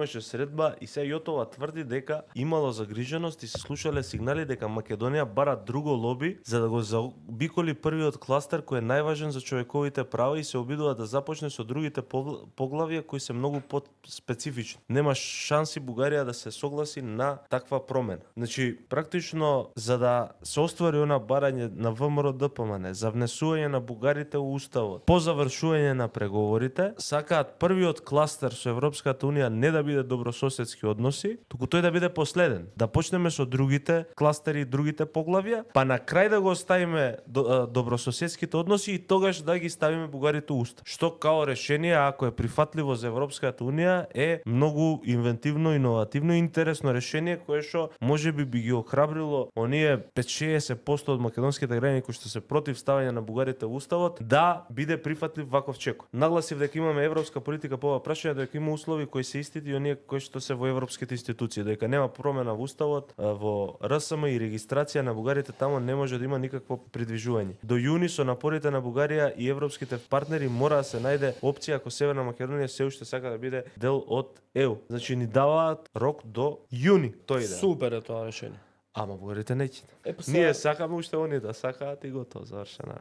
имаше средба и се Јотова тврди дека имало загриженост и се слушале сигнали дека Македонија бара друго лоби за да го заобиколи првиот кластер кој е најважен за човековите права и се обидува да започне со другите поглавја кои се многу специфични. Нема шанси Бугарија да се согласи на таква промена. Значи, практично за да се оствари она барање на ВМРО ДПМН за внесување на бугарите у уставот, по завршување на преговорите, сакаат првиот кластер со Европската унија не да биде добрососедски односи, туку тој да биде последен. Да почнеме со другите кластери и другите поглавја, па на крај да го оставиме добрососедските односи и тогаш да ги ставиме бугарите у устав. Што као решение, ако е прифатливо за Европската унија, е многу инвентивно, иновативно и интересно решение кое што можеби би ги охрабрило оние 5-60% од македонските граѓани кои што се против ставање на бугарите во уставот да биде прифатлив ваков чекор. Нагласив дека имаме европска политика по ова прашање, дека има услови кои се истите и оние кои што се во европските институции, дека нема промена во уставот, во РСМ и регистрација на бугарите таму не може да има никакво придвижување. До јуни со напорите на Бугарија и европските партнери мора да се најде опција ако Северна Македонија се уште сака да биде дел од ЕУ. Значи ни даваат рок до јуни, тој иде. Супер е тоа решение. Ама бугарите неќе. Па Ние сакаме уште они да сакаат и готово, завршена.